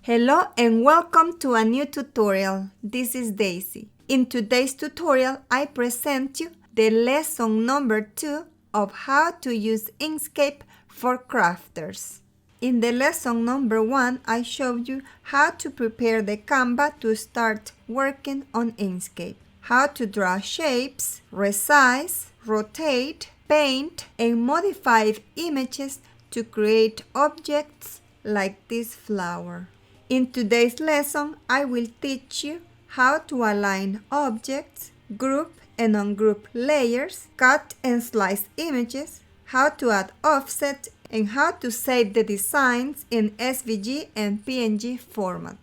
Hello and welcome to a new tutorial. This is Daisy. In today's tutorial, I present you the lesson number 2 of how to use Inkscape for crafters. In the lesson number 1, I showed you how to prepare the Canva to start working on Inkscape, how to draw shapes, resize, rotate, paint, and modify images to create objects like this flower. In today's lesson, I will teach you how to align objects, group and ungroup layers, cut and slice images, how to add offset, and how to save the designs in SVG and PNG format.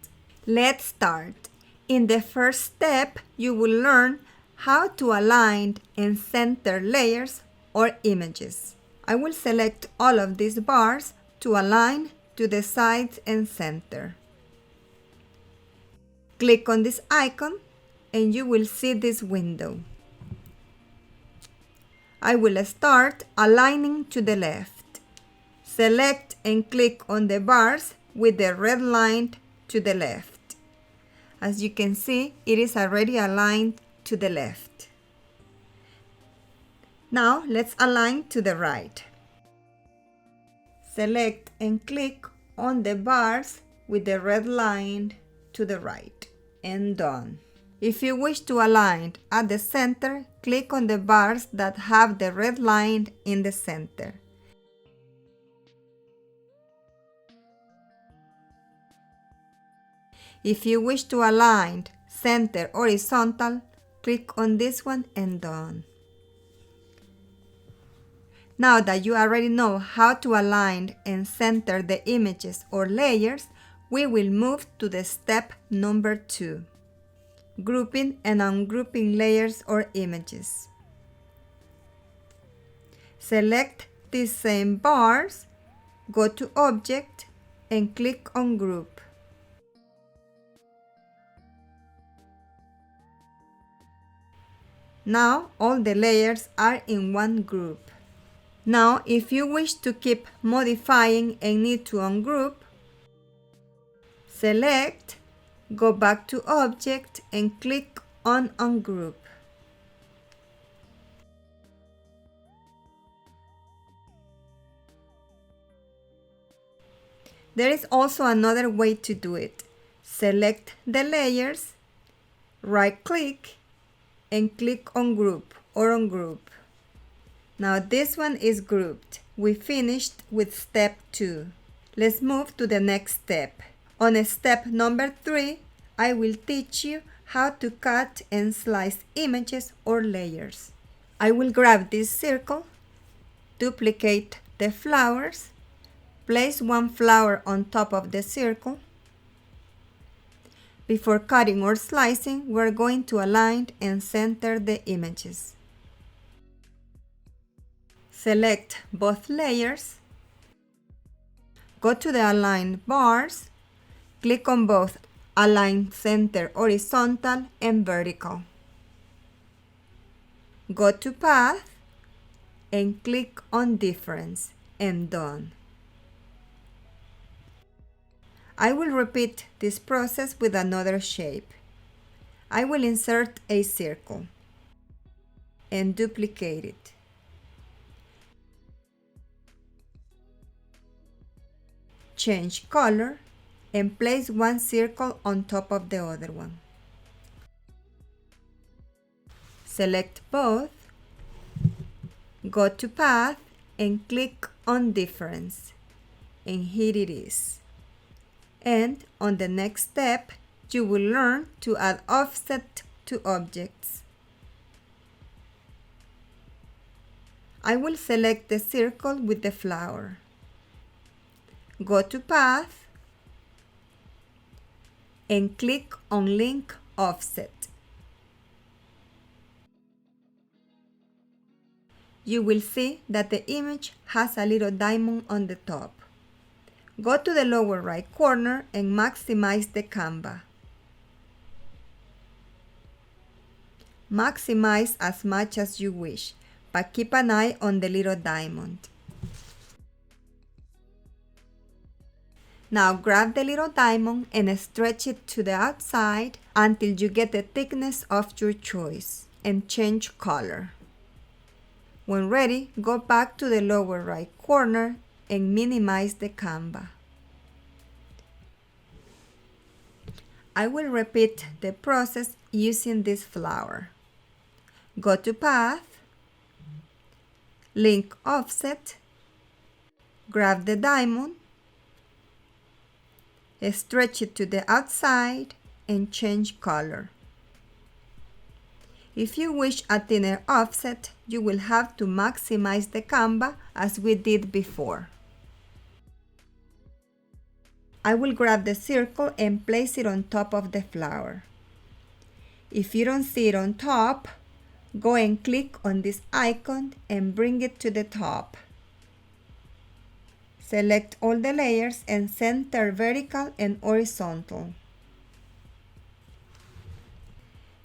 Let's start. In the first step, you will learn how to align and center layers or images. I will select all of these bars to align to the sides and center. Click on this icon and you will see this window. I will start aligning to the left. Select and click on the bars with the red line to the left. As you can see, it is already aligned to the left. Now let's align to the right. Select and click on the bars with the red line to the right, and done. If you wish to align at the center, click on the bars that have the red line in the center. If you wish to align center horizontal, click on this one and done. Now that you already know how to align and center the images or layers, we will move to the step number 2, grouping and ungrouping layers or images. Select these same bars, go to Object, and click on Group. Now all the layers are in one group. Now, if you wish to keep modifying and need to ungroup, select, go back to Object and click on Ungroup. There is also another way to do it. Select the layers, right-click, and click on Group or Ungroup. Now this one is grouped. We finished with step 2. Let's move to the next step. On step number 3, I will teach you how to cut and slice images or layers. I will grab this circle, duplicate the flowers, place one flower on top of the circle. Before cutting or slicing, we're going to align and center the images. Select both layers, go to the Align bars, click on both Align Center Horizontal and Vertical. Go to Path and click on Difference and done. I will repeat this process with another shape. I will insert a circle and duplicate it. Change color and place one circle on top of the other one. Select both, go to Path and click on Difference, and here it is. And on the next step, you will learn to add offset to objects. I will select the circle with the flower. Go to Path and click on Link Offset. You will see that the image has a little diamond on the top. Go to the lower right corner and maximize the Canva. Maximize as much as you wish, but keep an eye on the little diamond. Now grab the little diamond and stretch it to the outside until you get the thickness of your choice and change color. When ready, go back to the lower right corner and minimize the canvas. I will repeat the process using this flower. Go to Path, Link Offset, grab the diamond, stretch it to the outside and change color. If you wish a thinner offset, you will have to maximize the canvas as we did before. I will grab the circle and place it on top of the flower. If you don't see it on top, go and click on this icon and bring it to the top. Select all the layers and center vertical and horizontal.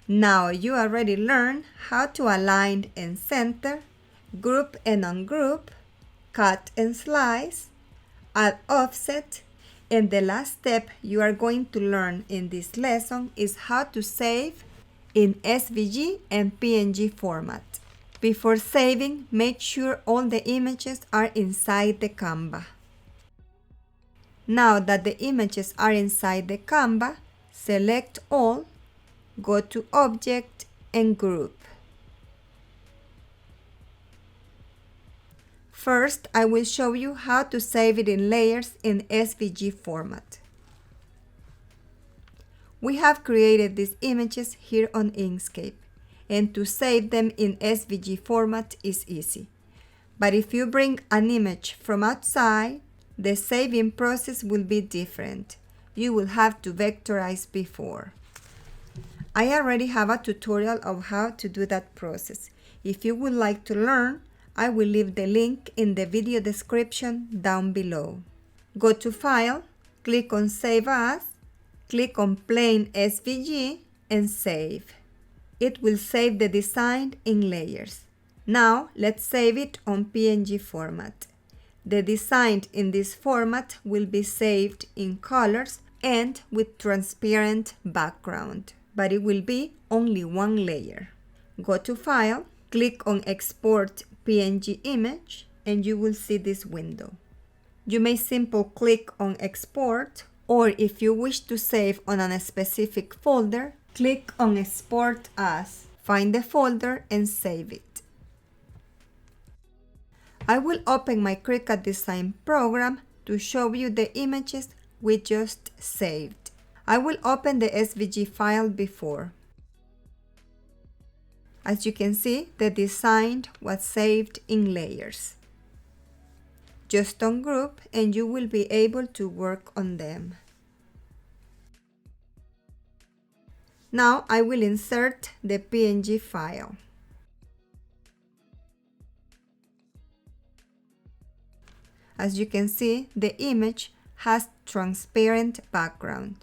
Now you already learned how to align and center, group and ungroup, cut and slice, add offset, and the last step you are going to learn in this lesson is how to save in SVG and PNG format. Before saving, make sure all the images are inside the canvas. Now that the images are inside the canvas, select all, go to Object and Group. First, I will show you how to save it in layers in SVG format. We have created these images here on Inkscape, and to save them in SVG format is easy. But if you bring an image from outside, the saving process will be different. You will have to vectorize before. I already have a tutorial of how to do that process. If you would like to learn, I will leave the link in the video description down below. Go to File, click on Save As, click on Plain SVG and save. It will save the design in layers. Now let's save it on PNG format. The design in this format will be saved in colors and with transparent background, but it will be only one layer. Go to File, click on Export PNG Image, and you will see this window. You may simply click on Export, or if you wish to save on a specific folder, click on Export As. Find the folder and save it. I will open my Cricut Design program to show you the images we just saved. I will open the SVG file before. As you can see, the design was saved in layers. Just ungroup and you will be able to work on them. Now I will insert the PNG file. As you can see, the image has transparent background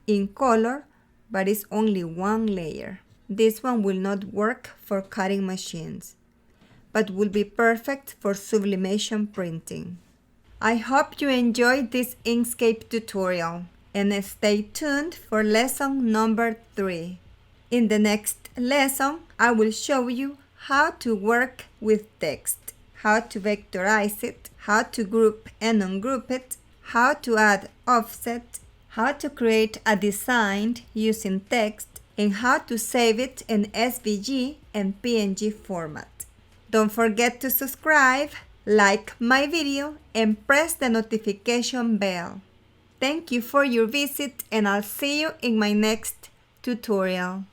in color, but it's only one layer. This one will not work for cutting machines, but will be perfect for sublimation printing. I hope you enjoyed this Inkscape tutorial and stay tuned for lesson number 3. In the next lesson, I will show you how to work with text, how to vectorize it, how to group and ungroup it, how to add offset, how to create a design using text, and how to save it in SVG and PNG format. Don't forget to subscribe, like my video, and press the notification bell. Thank you for your visit, and I'll see you in my next tutorial.